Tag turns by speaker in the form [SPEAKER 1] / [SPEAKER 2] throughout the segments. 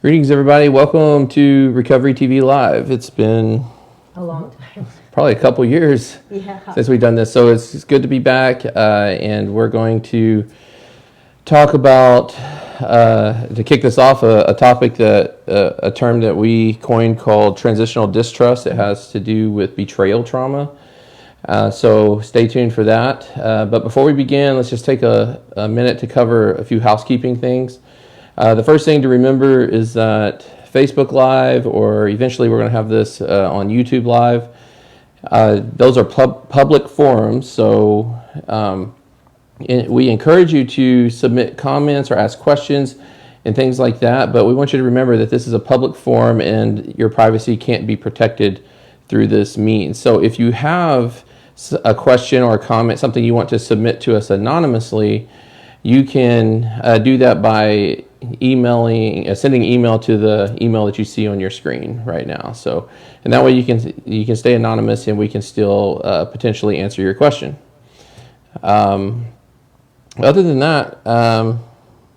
[SPEAKER 1] Greetings, everybody. Welcome to RecoveryTV Live. It's been
[SPEAKER 2] A long time.
[SPEAKER 1] probably a couple years since we've done this, so it's good to be back. And we're going to talk about, to kick this off, a topic that a term that we coined called Transitional Distrust. It has to do with betrayal trauma. So stay tuned for that. But before we begin, let's just take a minute to cover a few housekeeping things. The first thing to remember is that Facebook Live, or eventually we're going to have this on YouTube Live, those are public forums, so we encourage you to submit comments or ask questions and things like that, but we want you to remember that this is a public forum and your privacy can't be protected through this means. So if you have a question or a comment, something you want to submit to us anonymously, you can do that by sending email to the email that you see on your screen right now. So, and that way you can stay anonymous and we can still potentially answer your question. Other than that,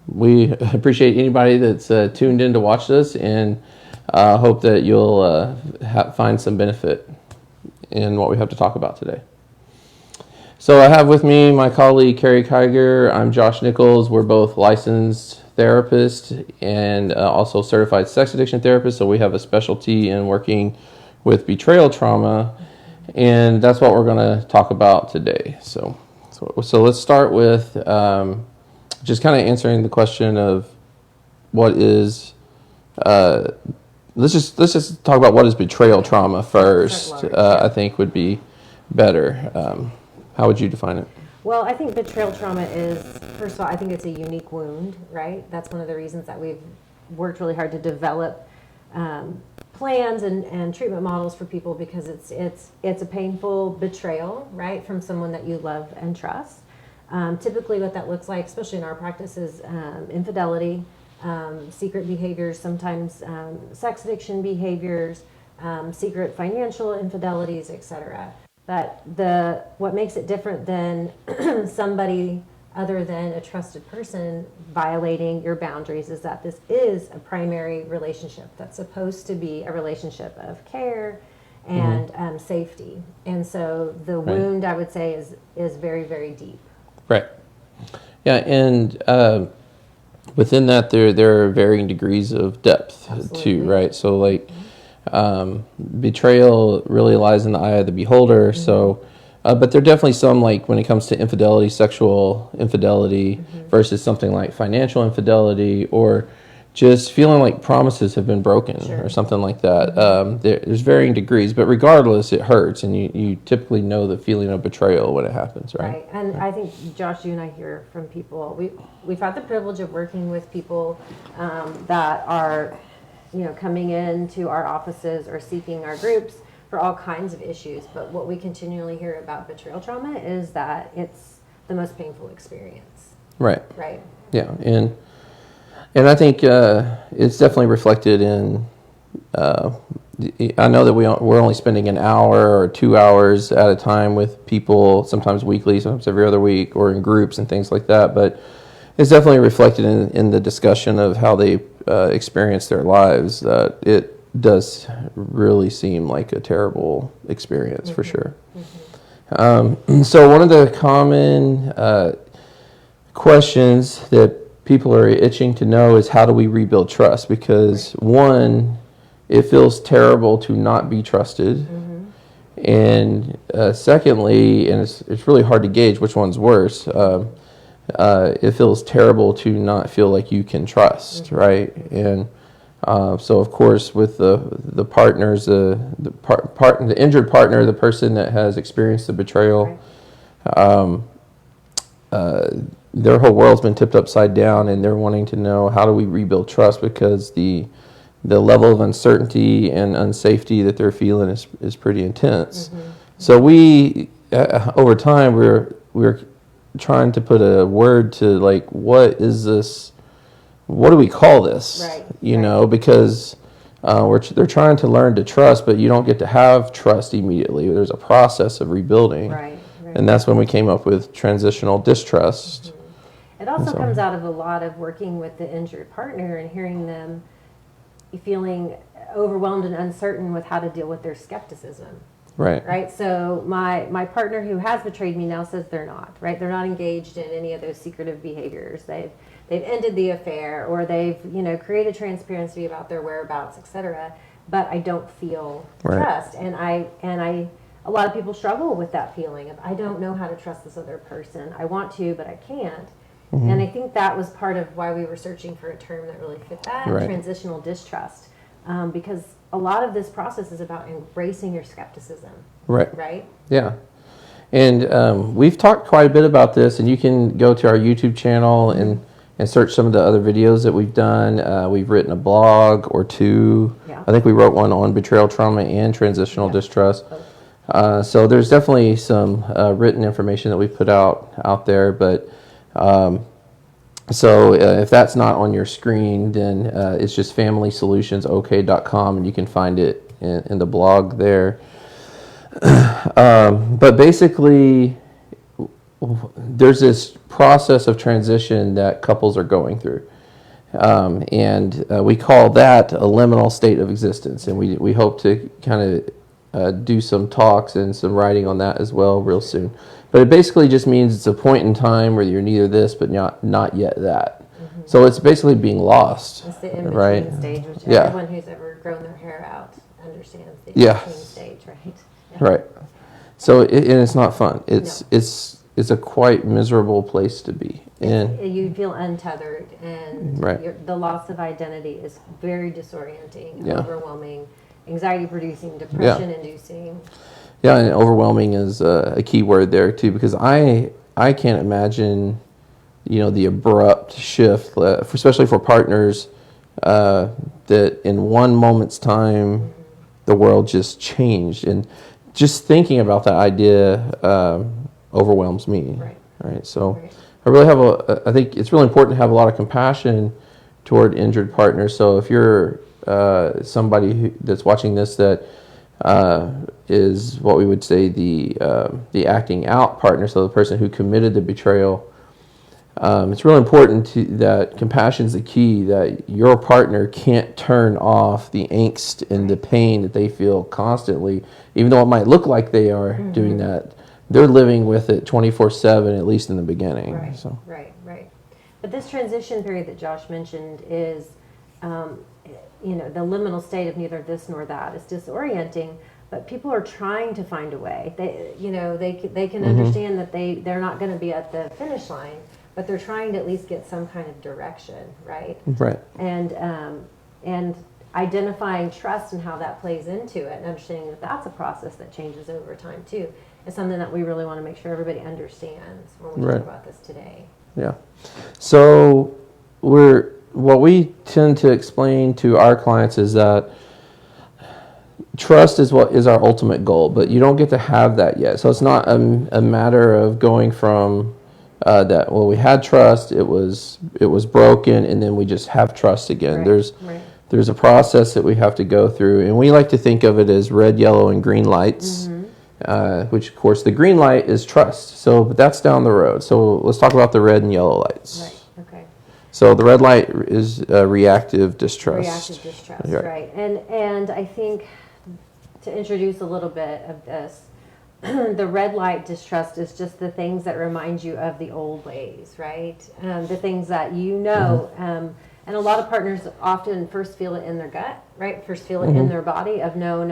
[SPEAKER 1] we appreciate anybody that's tuned in to watch this, and hope that you'll find some benefit in what we have to talk about today. So I have with me my colleague, Carrie Kiger. I'm Josh Nichols. We're both licensed therapists and also certified sex addiction therapists. So we have a specialty in working with betrayal trauma, and that's what we're going to talk about today. So let's start with just kind of answering the question of what is. Let's just talk about what is betrayal trauma first. I think would be better. How would you define it?
[SPEAKER 2] Well, I think betrayal trauma is, first of all, I think it's a unique wound, right? That's one of the reasons that we've worked really hard to develop plans and treatment models for people, because it's a painful betrayal, right, from someone that you love and trust. Typically what that looks like, especially in our practice, is infidelity, secret behaviors, sometimes sex addiction behaviors, secret financial infidelities, etc. But what makes it different than somebody other than a trusted person violating your boundaries is that this is a primary relationship that's supposed to be a relationship of care and safety. And so the wound, I would say, is very, very deep.
[SPEAKER 1] Right. Yeah, and within that, there are varying degrees of depth. Absolutely. Too, right? So like. Betrayal really lies in the eye of the beholder. So, but there are definitely some, like when it comes to infidelity, sexual infidelity versus something like financial infidelity, or just feeling like promises have been broken or something like that. There's varying degrees, but regardless, it hurts, and you typically know the feeling of betrayal when it happens, right?
[SPEAKER 2] Right, and I think, Josh, you and I hear from people. We've had the privilege of working with people that are, coming into our offices or seeking our groups for all kinds of issues. But what we continually hear about betrayal trauma is that it's the most painful experience.
[SPEAKER 1] Right.
[SPEAKER 2] Right.
[SPEAKER 1] Yeah, and I think it's definitely reflected in. I know that we're only spending an hour or 2 hours at a time with people, sometimes weekly, sometimes every other week, or in groups and things like that. But it's definitely reflected in the discussion of how they experience their lives. It does really seem like a terrible experience, for sure. So one of the common questions that people are itching to know is, how do we rebuild trust? Because one, it feels terrible to not be trusted. And secondly, and it's really hard to gauge which one's worse, it feels terrible to not feel like you can trust, right? And so, of course, with the partners, the injured partner, the person that has experienced the betrayal, their whole world's been tipped upside down, and they're wanting to know, how do we rebuild trust? Because the level of uncertainty and unsafety that they're feeling is pretty intense. So we, over time, we're trying to put a word to, like, what is this? What do we call this? Right. Because they're trying to learn to trust, but you don't get to have trust immediately. There's a process of rebuilding. Right. And that's when we came up with transitional distrust.
[SPEAKER 2] It also comes out of a lot of working with the injured partner and hearing them feeling overwhelmed and uncertain with how to deal with their skepticism.
[SPEAKER 1] Right.
[SPEAKER 2] Right. So my partner who has betrayed me now says they're not. Right. They're not engaged in any of those secretive behaviors. They've ended the affair, or they've created transparency about their whereabouts, etc. But I don't feel trust, and I a lot of people struggle with that feeling of I don't know how to trust this other person. I want to, but I can't. Mm-hmm. And I think that was part of why we were searching for a term that really fit that, transitional distrust, because a lot of this process is about embracing your skepticism.
[SPEAKER 1] Right.
[SPEAKER 2] Right?
[SPEAKER 1] Yeah. And we've talked quite a bit about this, and you can go to our YouTube channel and search some of the other videos that we've done. We've written a blog or two. Yeah. I think we wrote one on betrayal trauma and transitional distrust. So there's definitely some written information that we put out there, but so if that's not on your screen, then it's just familysolutions.ok.com, and you can find it in the blog there. But basically, there's this process of transition that couples are going through. And we call that a liminal state of existence. And we hope to kind of do some talks and some writing on that as well real soon. But it basically just means it's a point in time where you're neither this but not yet that. Mm-hmm. So it's basically being lost.
[SPEAKER 2] It's the in-between stage, which everyone who's ever grown their hair out understands the in-between stage, right? Yeah.
[SPEAKER 1] Right. So and it's not fun. It's a quite miserable place to be. And
[SPEAKER 2] you feel untethered, and the loss of identity is very disorienting, overwhelming, anxiety-producing, depression-inducing.
[SPEAKER 1] Yeah, and overwhelming is a key word there too, because I can't imagine, the abrupt shift, especially for partners, that in one moment's time, the world just changed, and just thinking about that idea overwhelms me. Right. So I really I think it's really important to have a lot of compassion toward injured partners. So if you're somebody that's watching this that is what we would say the acting out partner, so the person who committed the betrayal, it's really important that compassion is the key, that your partner can't turn off the angst and the pain that they feel constantly, even though it might look like they are doing that. They're living with it 24/7, at least in the beginning.
[SPEAKER 2] Right. But this transition period that Josh mentioned is, the liminal state of neither this nor that. It's disorienting, but people are trying to find a way. They can understand that they're not going to be at the finish line, but they're trying to at least get some kind of direction, right?
[SPEAKER 1] Right.
[SPEAKER 2] And identifying trust and how that plays into it, and understanding that that's a process that changes over time too, is something that we really want to make sure everybody understands when we talk about this today.
[SPEAKER 1] Yeah. So what we tend to explain to our clients is that trust is what is our ultimate goal, but you don't get to have that yet. So it's not a matter of going from we had trust, it was broken, and then we just have trust again. There's a process that we have to go through, and we like to think of it as red, yellow, and green lights, which of course the green light is trust. But that's down the road. So let's talk about the red and yellow lights.
[SPEAKER 2] Right. Okay.
[SPEAKER 1] So the red light is reactive distrust.
[SPEAKER 2] Reactive distrust, right. And I think to introduce a little bit of this, the red light distrust is just the things that remind you of the old ways, right? The things that and a lot of partners often first feel it in their gut, right? First feel it in their body of no,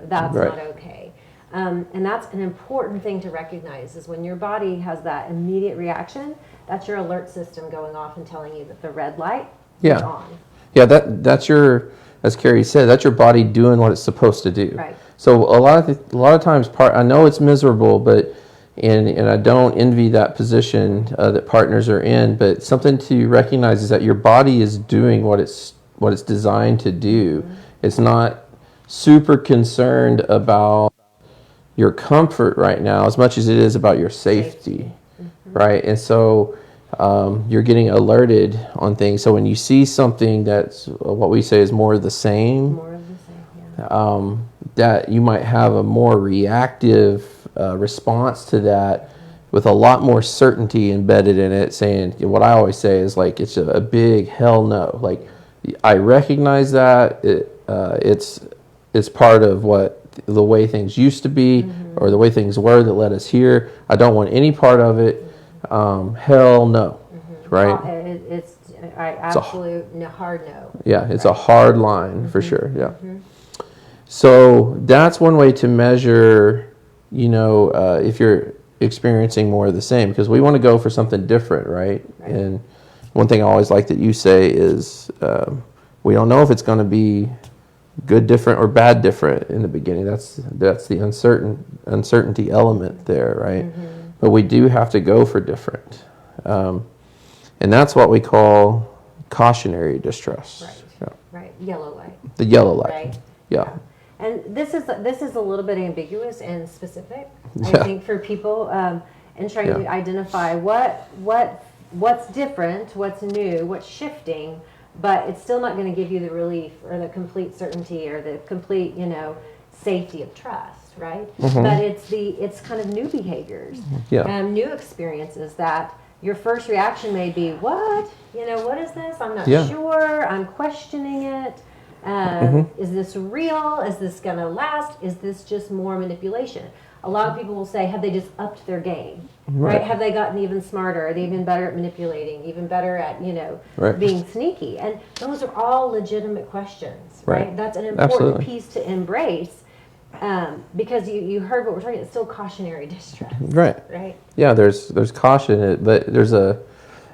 [SPEAKER 2] that's not okay. And that's an important thing to recognize, is when your body has that immediate reaction, that's your alert system going off and telling you that the red light is on.
[SPEAKER 1] Yeah, that's your, as Carrie said, that's your body doing what it's supposed to do.
[SPEAKER 2] Right.
[SPEAKER 1] So a lot of times, I know it's miserable, but and I don't envy that position that partners are in. But something to recognize is that your body is doing what it's designed to do. It's not super concerned about your comfort right now as much as it is about your safety, right? And so you're getting alerted on things. So when you see something that's what we say is more of the same, that you might have a more reactive response to that with a lot more certainty embedded in it, saying what I always say is like it's a big hell no. Like I recognize that it's part of the way things used to be, or the way things were that led us here. I don't want any part of it. Hell no, right?
[SPEAKER 2] It's absolute hard no.
[SPEAKER 1] Yeah, it's a hard line for sure. Yeah. So that's one way to measure, if you're experiencing more of the same, because we want to go for something different, right? And one thing I always like that you say is we don't know if it's going to be good different or bad different in the beginning. That's the uncertainty element there, right? But we do have to go for different, and that's what we call cautionary distrust.
[SPEAKER 2] Right. Yeah. Right. Yellow light.
[SPEAKER 1] The yellow light.
[SPEAKER 2] Right.
[SPEAKER 1] Yeah.
[SPEAKER 2] And this is a little bit ambiguous and specific, I think, for people, in trying to identify what's different, what's new, what's shifting, but it's still not going to give you the relief or the complete certainty or the complete, safety of trust, right? But it's kind of new behaviors, new experiences that your first reaction may be, what? What is this? I'm not sure. I'm questioning it. Is this real? Is this going to last? Is this just more manipulation? A lot of people will say, have they just upped their game? Right? Have they gotten even smarter? Are they even better at manipulating? Even better at, being sneaky? And those are all legitimate questions, right? That's an important piece to embrace, because you heard what we're talking about. It's still cautionary distrust. Right.
[SPEAKER 1] Yeah, there's caution, but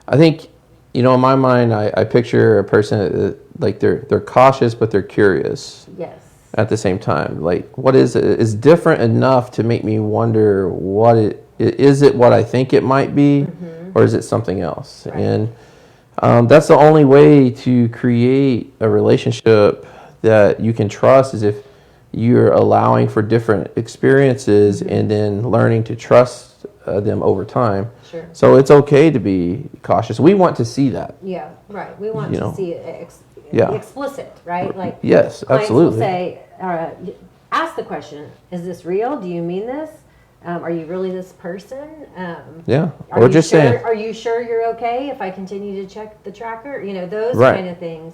[SPEAKER 1] I think, in my mind, I picture a person like they're cautious, but they're curious.
[SPEAKER 2] Yes.
[SPEAKER 1] At the same time, like, what is it? Is different enough to make me wonder what is it what I think it might be, or is it something else? Right. And that's the only way to create a relationship that you can trust, is if you're allowing for different experiences and then learning to trust them over time.
[SPEAKER 2] Sure.
[SPEAKER 1] So it's okay to be cautious. We want to see that.
[SPEAKER 2] Yeah, right. We want to see it explicit, right? Like,
[SPEAKER 1] yes, absolutely.
[SPEAKER 2] Will say, ask the question: is this real? Do you mean this? Are you really this person?
[SPEAKER 1] Or just saying,
[SPEAKER 2] are you sure you're okay if I continue to check the tracker? Those kind of things.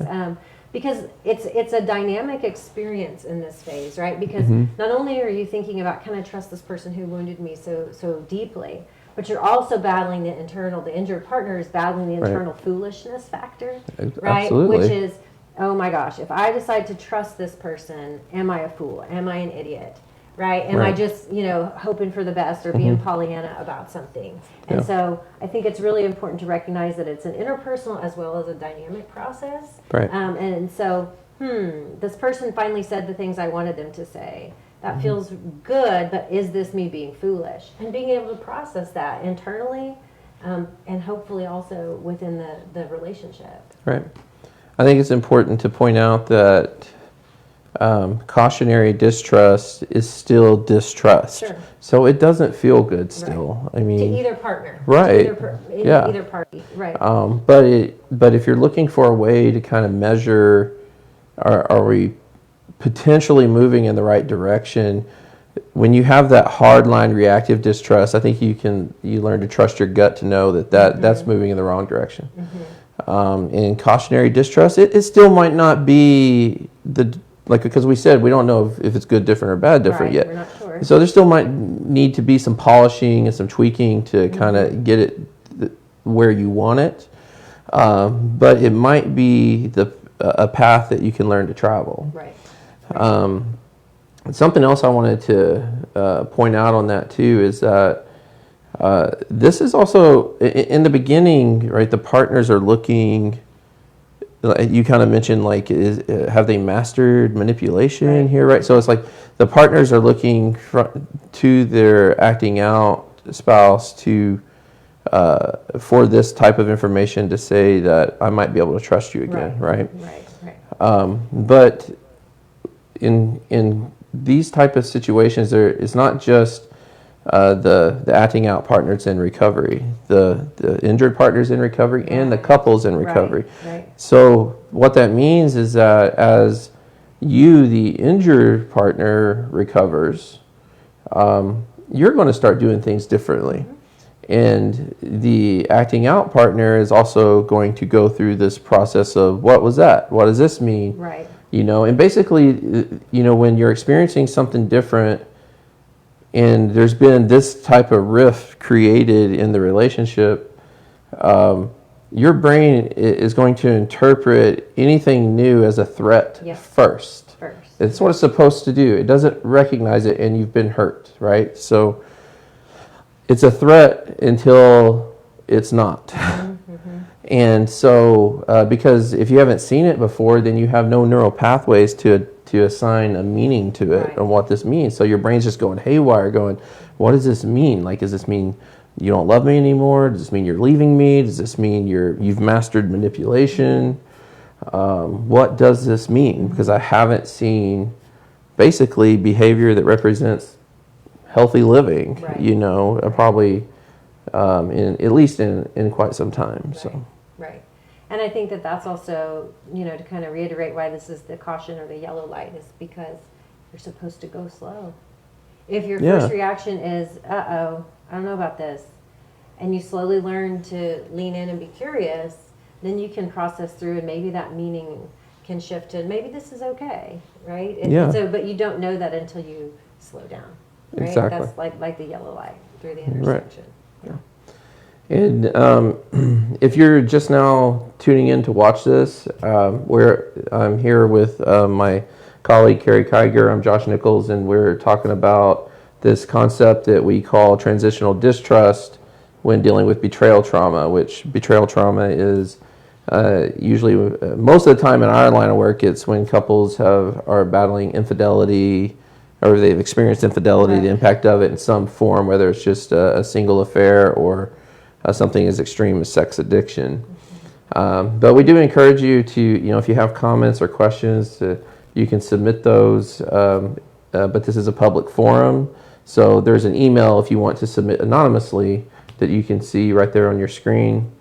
[SPEAKER 2] Because it's a dynamic experience in this phase, right? Because not only are you thinking about, can I trust this person who wounded me so deeply, but you're also battling the injured partner is battling the internal foolishness factor, right?
[SPEAKER 1] Absolutely.
[SPEAKER 2] Which is, oh my gosh, if I decide to trust this person, am I a fool? Am I an idiot? Right? Am I just, hoping for the best or being Pollyanna about something? And so I think it's really important to recognize that it's an interpersonal as well as a dynamic process.
[SPEAKER 1] Right.
[SPEAKER 2] And so, this person finally said the things I wanted them to say. That feels good, but is this me being foolish? And being able to process that internally, and hopefully also within the relationship.
[SPEAKER 1] Right. I think it's important to point out that cautionary distrust is still distrust.
[SPEAKER 2] Sure.
[SPEAKER 1] So it doesn't feel good still.
[SPEAKER 2] Right.
[SPEAKER 1] I mean,
[SPEAKER 2] to either partner.
[SPEAKER 1] Right.
[SPEAKER 2] Either party. Right.
[SPEAKER 1] But if you're looking for a way to kind of measure, are we potentially moving in the right direction? When you have that hardline reactive distrust, I think you learn to trust your gut to know that's moving in the wrong direction. In cautionary distrust, it still might not be because we said we don't know if it's good different or bad different yet.
[SPEAKER 2] We're not sure.
[SPEAKER 1] So there still might need to be some polishing and some tweaking to kind of get it where you want it. But it might be a path that you can learn to travel.
[SPEAKER 2] Right.
[SPEAKER 1] Something else I wanted to point out on that too is that this is also in the beginning, right? The partners are looking. You kind of mentioned have they mastered manipulation here, right? So it's like the partners are looking to their acting out spouse to for this type of information to say that I might be able to trust you again, right? But in these type of situations, it's not just the acting out partners in recovery, the injured partners in recovery, and the couples in recovery.
[SPEAKER 2] Right.
[SPEAKER 1] So what that means is that as the injured partner recovers, you're going to start doing things differently. And the acting out partner is also going to go through this process of, what was that? What does this mean?
[SPEAKER 2] Right.
[SPEAKER 1] And basically, when you're experiencing something different and there's been this type of rift created in the relationship, your brain is going to interpret anything new as a threat first. It's what it's supposed to do. It doesn't recognize it, and you've been hurt, right? So it's a threat until it's not. And so, because if you haven't seen it before, then you have no neural pathways to assign a meaning to it and what this means. So your brain's just going haywire, going, what does this mean? Like, does this mean you don't love me anymore? Does this mean you're leaving me? Does this mean you've mastered manipulation? What does this mean? Because I haven't seen basically behavior that represents healthy living, probably at least in quite some time. So.
[SPEAKER 2] Right. And I think that's also, to kind of reiterate why this is the caution or the yellow light, is because you're supposed to go slow. If your first reaction is, uh-oh, I don't know about this, and you slowly learn to lean in and be curious, then you can process through, and maybe that meaning can shift to, maybe this is okay, right? So, but you don't know that until you slow down, right?
[SPEAKER 1] Exactly.
[SPEAKER 2] That's like the yellow light through the intersection.
[SPEAKER 1] Right. Yeah. And if you're just now tuning in to watch this, I'm here with my colleague Carrie Kiger. I'm Josh Nichols, and we're talking about this concept that we call transitional distrust when dealing with betrayal trauma, which betrayal trauma is usually, most of the time in our line of work, it's when couples are battling infidelity, or they've experienced infidelity, the impact of it in some form, whether it's just a single affair or something as extreme as sex addiction. But we do encourage you to, if you have comments or questions, you can submit those. But this is a public forum, so there's an email if you want to submit anonymously that you can see right there on your screen,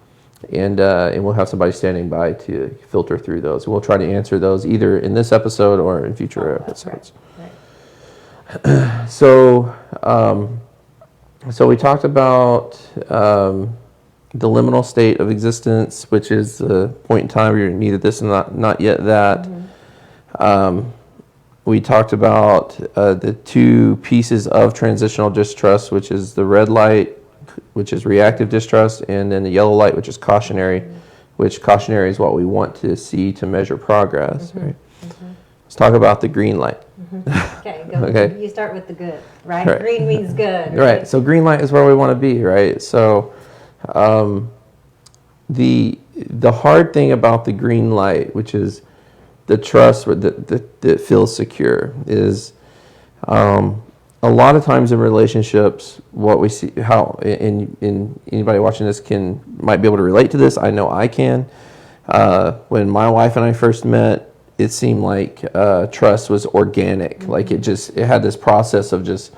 [SPEAKER 1] and we'll have somebody standing by to filter through those. We'll try to answer those either in this episode or in future episodes. Right. So we talked about the liminal state of existence, which is the point in time where you're neither this and not yet that. We talked about the two pieces of transitional distrust, which is the red light, which is reactive distrust, and then the yellow light, which is cautionary, which cautionary is what we want to see to measure progress. Right? Let's talk about the green light.
[SPEAKER 2] Okay, okay. You start with the good, right? Green means good.
[SPEAKER 1] Right. So green light is where we want to be, right? So the hard thing about the green light, which is the trust that feels secure, is a lot of times in relationships, what we see, how in anybody watching this might be able to relate to this. I know I can. When my wife and I first met, it seemed like trust was organic. Like it had this process of just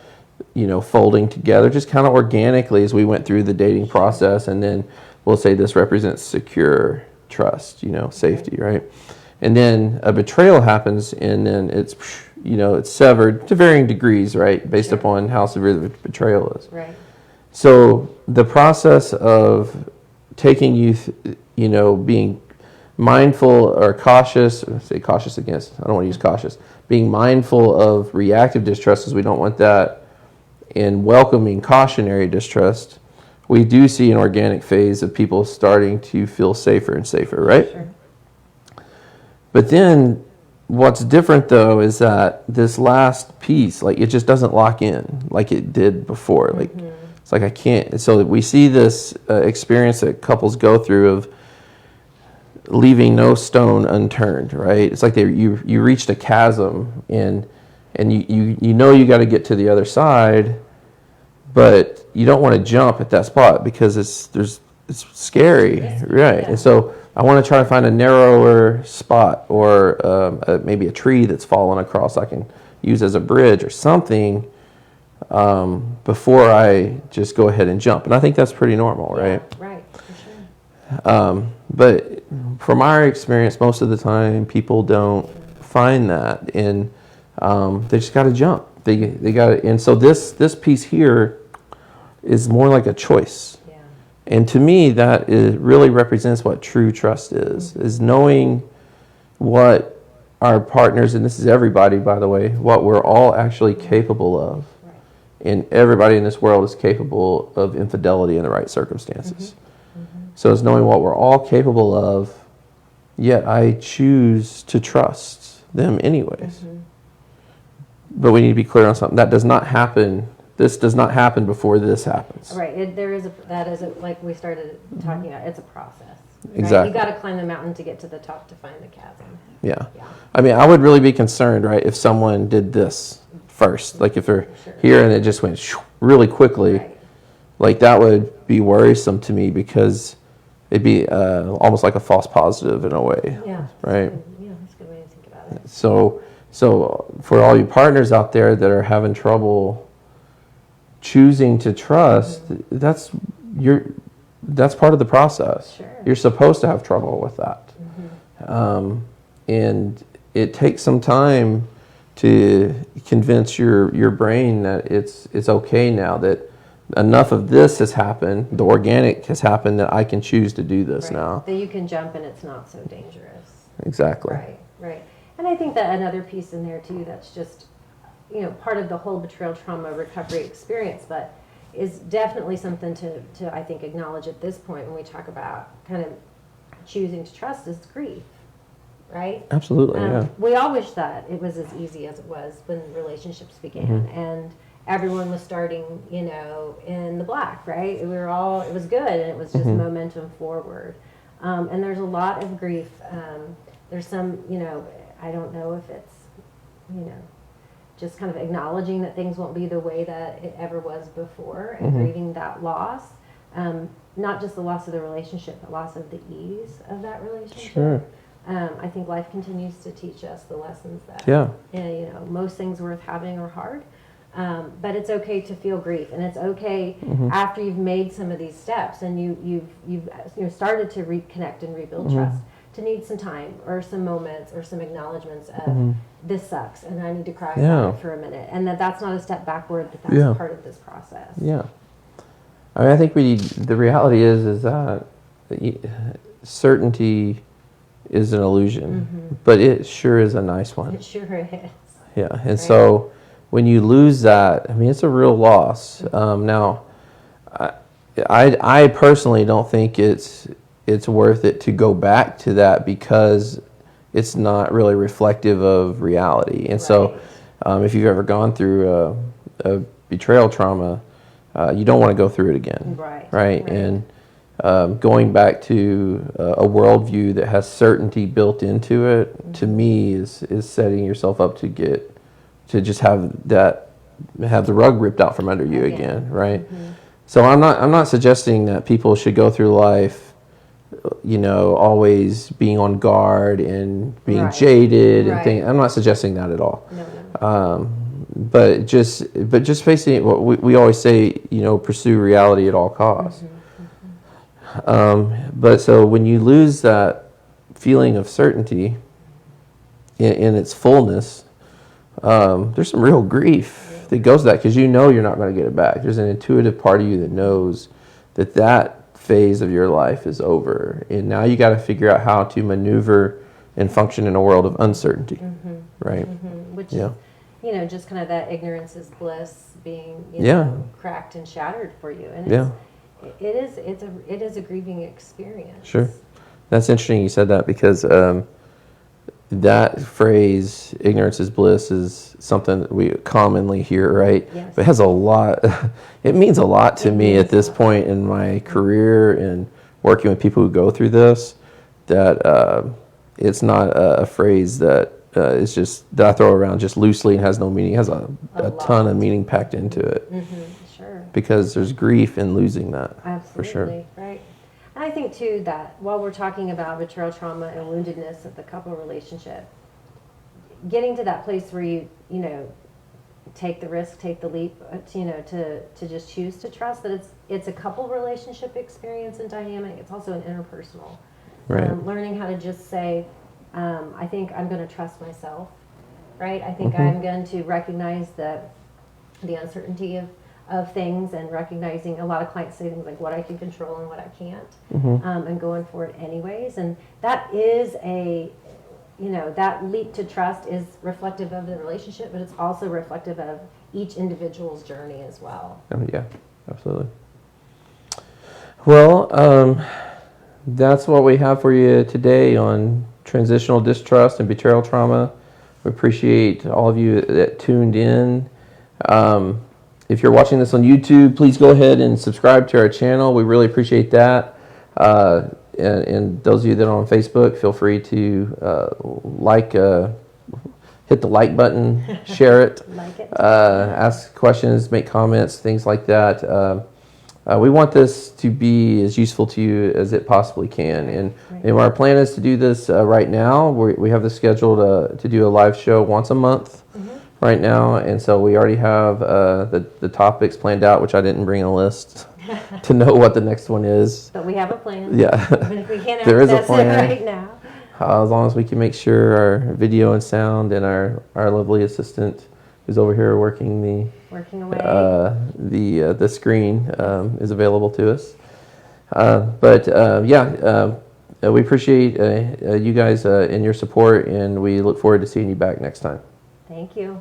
[SPEAKER 1] folding together, just kind of organically as we went through the dating process. And then we'll say this represents secure trust, safety, right? And then a betrayal happens, and then it's severed to varying degrees, right, based upon how severe the betrayal is. Right. So the process of taking being mindful or cautious, say cautious against, I don't want to use cautious, being mindful of reactive distrust, because we don't want that, and welcoming cautionary distrust, we do see an organic phase of people starting to feel safer and safer, right? Sure. But then what's different, though, is that this last piece, like, it just doesn't lock in like it did before. Like, it's like I can't. So we see this experience that couples go through of leaving no stone unturned, right? It's like you reached a chasm, and you got to get to the other side, but you don't want to jump at that spot because it's scary, right? And so I want to try to find a narrower spot, or maybe a tree that's fallen across I can use as a bridge or something before I just go ahead and jump. And I think that's pretty normal, right?
[SPEAKER 2] Yeah, right, for sure.
[SPEAKER 1] But from our experience, most of the time people don't find that, and they just got to jump. They got to, and so this piece here is more like a choice. And to me, that really represents what true trust is knowing what our partners, and this is everybody, by the way, what we're all actually capable of.
[SPEAKER 2] Right.
[SPEAKER 1] And everybody in this world is capable of infidelity in the right circumstances. So it's knowing what we're all capable of, yet I choose to trust them anyways. But we need to be clear on something. That does not happen. This does not happen before this happens.
[SPEAKER 2] Right. That is like we started talking about. It's a process. Right?
[SPEAKER 1] Exactly.
[SPEAKER 2] You got to climb the mountain to get to the top to find the chasm.
[SPEAKER 1] Yeah. I mean, I would really be concerned, right, if someone did this first. Like if they're here and it just went really quickly,
[SPEAKER 2] Right.
[SPEAKER 1] like that would be worrisome to me because it'd be almost like a false positive in a way.
[SPEAKER 2] Yeah.
[SPEAKER 1] Right.
[SPEAKER 2] Yeah, that's a good way to think about it.
[SPEAKER 1] So for all you partners out there that are having trouble choosing to trust, that's part of the process.
[SPEAKER 2] Sure.
[SPEAKER 1] You're supposed to have trouble with that. And it takes some time to convince your brain that it's okay now, that enough of this has happened, the organic has happened, that I can choose to do this now.
[SPEAKER 2] That you can jump and it's not so dangerous.
[SPEAKER 1] Exactly.
[SPEAKER 2] Right. And I think that another piece in there too that's just, part of the whole betrayal trauma recovery experience, but is definitely something to I think acknowledge at this point when we talk about kind of choosing to trust is grief. Right?
[SPEAKER 1] Absolutely, yeah.
[SPEAKER 2] We all wish that it was as easy as it was when relationships began and everyone was starting, in the black, right? It was good and it was just momentum forward. And there's a lot of grief. There's some, I don't know if it's, just kind of acknowledging that things won't be the way that it ever was before and grieving that loss. Not just the loss of the relationship, but loss of the ease of that relationship.
[SPEAKER 1] Sure.
[SPEAKER 2] I think life continues to teach us the lessons that, most things worth having are hard. But it's okay to feel grief, and it's okay after you've made some of these steps and you've started to reconnect and rebuild trust, to need some time or some moments or some acknowledgments of this sucks and I need to cry about it for a minute, and that's not a step backward, but that's part of this process.
[SPEAKER 1] Yeah. I mean, I think the reality is that certainty is an illusion, but it sure is a nice one.
[SPEAKER 2] It sure is.
[SPEAKER 1] Yeah, and so when you lose that, I mean, it's a real loss. Now, I personally don't think it's worth it to go back to that because it's not really reflective of reality. And so, if you've ever gone through a betrayal trauma, you don't want to go through it again. Right. And going back to a worldview that has certainty built into it, to me, is setting yourself up to just have the rug ripped out from under you again, right? So I'm not suggesting that people should go through life, always being on guard and being jaded and things. I'm not suggesting that at all.
[SPEAKER 2] No.
[SPEAKER 1] But just facing what we always say, pursue reality at all costs. But so when you lose that feeling of certainty in its fullness, there's some real grief that goes to that because you're not going to get it back. There's an intuitive part of you that knows that phase of your life is over, and now you got to figure out how to maneuver and function in a world of uncertainty, right?
[SPEAKER 2] Which is, just kind of that ignorance is bliss being, cracked and shattered for you, and it is a grieving experience.
[SPEAKER 1] Sure, that's interesting you said that because that phrase, ignorance is bliss, is something that we commonly hear, right?
[SPEAKER 2] Yes.
[SPEAKER 1] But it has a lot, it means a lot to me at this point in my career and working with people who go through this, that it's not a phrase that is just, that I throw around just loosely and has no meaning. It has a ton of meaning packed into it.
[SPEAKER 2] Sure.
[SPEAKER 1] Because there's grief in losing that.
[SPEAKER 2] Absolutely.
[SPEAKER 1] For sure.
[SPEAKER 2] Right. And I think, too, that while we're talking about betrayal trauma and woundedness of the couple relationship, getting to that place where you take the risk, take the leap, to just choose to trust that it's a couple relationship experience and dynamic. It's also an interpersonal.
[SPEAKER 1] Right.
[SPEAKER 2] Learning how to just say, I think I'm going to trust myself, right? I think I'm going to recognize the uncertainty of things and recognizing a lot of clients say things like what I can control and what I can't, and going for it anyways. And that is that leap to trust is reflective of the relationship, but it's also reflective of each individual's journey as well.
[SPEAKER 1] Yeah, absolutely. Well, that's what we have for you today on transitional distrust and betrayal trauma. We appreciate all of you that tuned in. If you're watching this on YouTube, please go ahead and subscribe to our channel. We really appreciate that. And those of you that are on Facebook, feel free to hit the like button, share it, ask questions, make comments, things like that. We want this to be as useful to you as it possibly can. And our plan is to do this right now. We have the schedule to do a live show once a month right now. And so we already have the topics planned out, which I didn't bring a list to know what the next one is.
[SPEAKER 2] But we have a plan.
[SPEAKER 1] Yeah.
[SPEAKER 2] Even if we can't
[SPEAKER 1] There is a
[SPEAKER 2] access
[SPEAKER 1] plan.
[SPEAKER 2] it right now.
[SPEAKER 1] As long as we can make sure our video and sound and our lovely assistant who's over here working
[SPEAKER 2] Working away.
[SPEAKER 1] the screen is available to us. We appreciate you guys and your support, and we look forward to seeing you back next time.
[SPEAKER 2] Thank you.